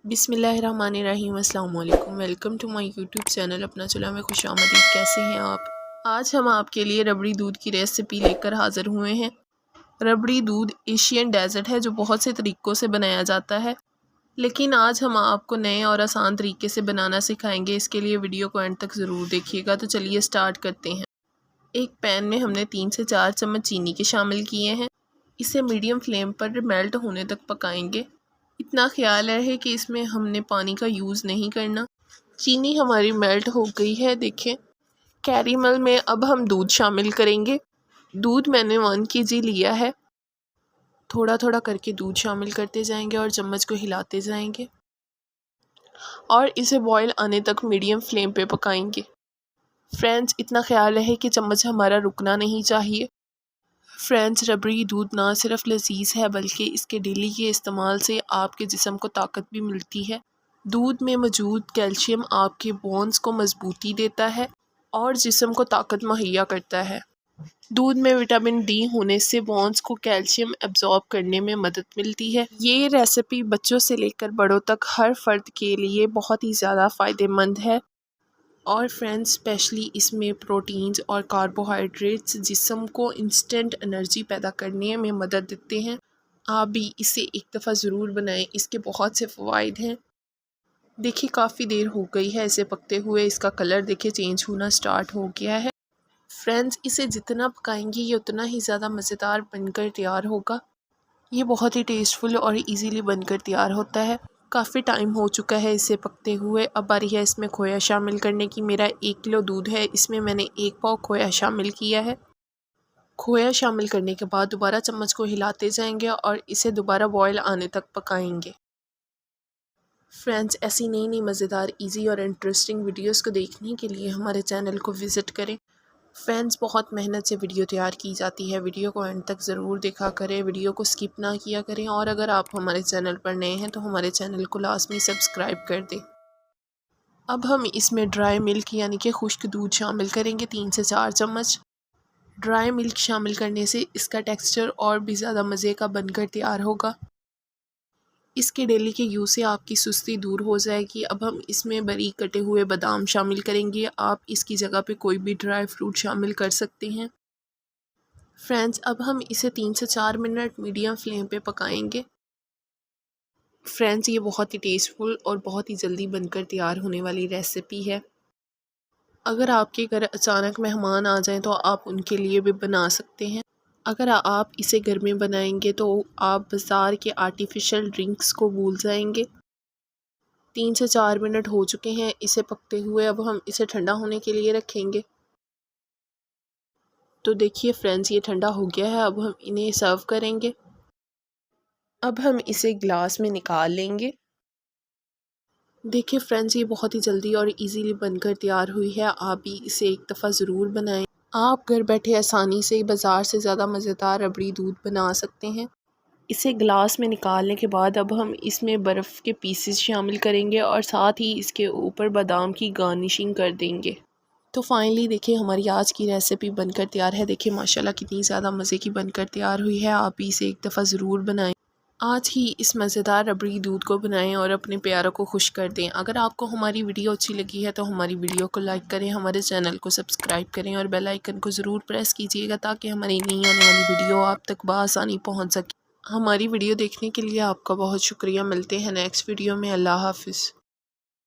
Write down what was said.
बिस्मिल्लाहिर्रहमानिर्रहीम। अस्सलाम वालेकुम। Welcome to my YouTube channel Apna Chulha में खुशामदीद। कैसे हैं आप? आज हम आपके लिए रबड़ी दूध की रेसिपी लेकर हाज़िर हुए हैं। रबड़ी दूध एशियन डेज़र्ट है जो बहुत से तरीक़ों से बनाया जाता है, लेकिन आज हम आपको नए और आसान तरीके से बनाना सिखाएंगे। इसके लिए वीडियो को एंड तक ज़रूर देखिएगा। तो चलिए स्टार्ट करते हैं। एक पैन में हमने 3 से 4 चम्मच चीनी के शामिल किए हैं। इसे मीडियम फ्लेम पर मेल्ट होने तक पकाएंगे। इतना ख्याल रहे कि इसमें हमने पानी का यूज़ नहीं करना। चीनी हमारी मेल्ट हो गई है, देखें। कैरेमल में अब हम दूध शामिल करेंगे। दूध मैंने 1 kg लिया है। थोड़ा थोड़ा करके दूध शामिल करते जाएंगे और चम्मच को हिलाते जाएंगे और इसे बॉयल आने तक मीडियम फ्लेम पे पकाएंगे। फ्रेंड्स, इतना ख्याल रहे कि चम्मच हमारा रुकना नहीं चाहिए। फ्रेंड्स, रबड़ी दूध ना सिर्फ लजीज है बल्कि इसके डेली के इस्तेमाल से आपके जिस्म को ताकत भी मिलती है। दूध में मौजूद कैल्शियम आपके बोन्स को मजबूती देता है और जिस्म को ताकत मुहैया करता है। दूध में विटामिन डी होने से बोन्स को कैल्शियम एब्जॉर्ब करने में मदद मिलती है। ये रेसिपी बच्चों से लेकर बड़ों तक हर फर्द के लिए बहुत ही ज़्यादा फ़ायदेमंद है। और फ्रेंड्स, स्पेशली इसमें प्रोटीन्स और कार्बोहाइड्रेट्स जिस्म को इंस्टेंट एनर्जी पैदा करने में मदद देते हैं। आप भी इसे एक दफ़ा ज़रूर बनाएं, इसके बहुत से फ़वाइद हैं। देखिए, काफ़ी देर हो गई है इसे पकते हुए। इसका कलर देखिए चेंज होना स्टार्ट हो गया है। फ्रेंड्स, इसे जितना पकाएंगे ये उतना ही ज़्यादा मज़ेदार बनकर तैयार होगा। ये बहुत ही टेस्टफुल और इजीली बनकर तैयार होता है। काफ़ी टाइम हो चुका है इसे पकते हुए। अब बारी है इसमें खोया शामिल करने की। मेरा 1 किलो दूध है, इसमें मैंने 1 पाव खोया शामिल किया है। खोया शामिल करने के बाद दोबारा चम्मच को हिलाते जाएंगे और इसे दोबारा बॉयल आने तक पकाएंगे। फ्रेंड्स, ऐसी नई नई मज़ेदार, इजी और इंटरेस्टिंग वीडियोस को देखने के लिए हमारे चैनल को विज़िट करें। फ्रेंड्स, बहुत मेहनत से वीडियो तैयार की जाती है। वीडियो को एंड तक ज़रूर देखा करें, वीडियो को स्किप ना किया करें। और अगर आप हमारे चैनल पर नए हैं तो हमारे चैनल को लाजमी सब्सक्राइब कर दें। अब हम इसमें ड्राई मिल्क यानी कि खुश्क दूध शामिल करेंगे, 3 से 4 चम्मच। ड्राई मिल्क शामिल करने से इसका टेक्स्चर और भी ज़्यादा मज़े का बनकर तैयार होगा। इसके डेली के यूज़ से आपकी सुस्ती दूर हो जाएगी। अब हम इसमें बारीक कटे हुए बादाम शामिल करेंगे। आप इसकी जगह पे कोई भी ड्राई फ्रूट शामिल कर सकते हैं। फ्रेंड्स, अब हम इसे 3 से 4 मिनट मीडियम फ्लेम पे पकाएंगे। फ्रेंड्स, ये बहुत ही टेस्टफुल और बहुत ही जल्दी बनकर तैयार होने वाली रेसिपी है। अगर आपके घर अचानक मेहमान आ जाएं तो आप उनके लिए भी बना सकते हैं। अगर आप इसे घर में बनाएंगे तो आप बाज़ार के आर्टिफिशियल ड्रिंक्स को भूल जाएंगे। 3 से 4 मिनट हो चुके हैं इसे पकते हुए। अब हम इसे ठंडा होने के लिए रखेंगे। तो देखिए फ्रेंड्स, ये ठंडा हो गया है। अब हम इन्हें सर्व करेंगे। अब हम इसे ग्लास में निकाल लेंगे। देखिए फ्रेंड्स, ये बहुत ही जल्दी और इजीली बनकर तैयार हुई है। आप भी इसे एक दफ़ा ज़रूर बनाएं। आप घर बैठे आसानी से बाज़ार से ज़्यादा मज़ेदार रबड़ी दूध बना सकते हैं। इसे ग्लास में निकालने के बाद अब हम इसमें बर्फ़ के पीसेस शामिल करेंगे और साथ ही इसके ऊपर बादाम की गार्निशिंग कर देंगे। तो फाइनली देखिए, हमारी आज की रेसिपी बनकर तैयार है। देखिए माशाल्लाह कितनी ज़्यादा मज़े की बनकर तैयार हुई है। आप इसे एक दफ़ा ज़रूर बनाएं। आज ही इस मज़ेदार रबड़ी दूध को बनाएं और अपने प्यारों को खुश कर दें। अगर आपको हमारी वीडियो अच्छी लगी है तो हमारी वीडियो को लाइक करें, हमारे चैनल को सब्सक्राइब करें और बेल आइकन को ज़रूर प्रेस कीजिएगा ताकि हमारी नई आने वाली वीडियो आप तक बआसानी पहुंच सके। हमारी वीडियो देखने के लिए आपका बहुत शुक्रिया। मिलते हैं नेक्स्ट वीडियो में। अल्लाह हाफिज़।